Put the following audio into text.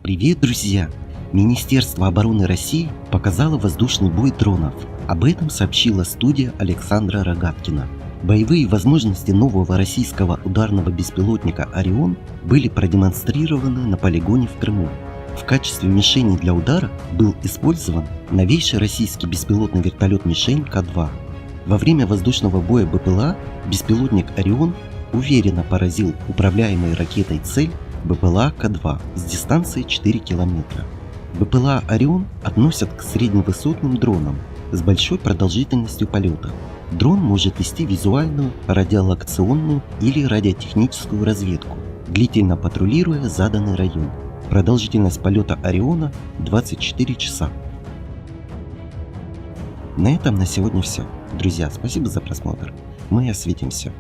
Привет, друзья! Министерство обороны России показало воздушный бой дронов. Об этом сообщила студия Александра Рогаткина. Боевые возможности нового российского ударного беспилотника «Орион» были продемонстрированы на полигоне в Крыму. В качестве мишени для удара был использован новейший российский беспилотный вертолет «Мишень К-2». Во время воздушного боя БПЛА беспилотник «Орион» уверенно поразил управляемой ракетой цель БПЛА К-2 с дистанции 4 километра. БПЛА «Орион» относят к средневысотным дронам с большой продолжительностью полета. Дрон может вести визуальную, радиолокационную или радиотехническую разведку, длительно патрулируя заданный район. Продолжительность полета «Ориона» 24 часа. На этом на сегодня все. Друзья, спасибо за просмотр. Мы осветимся.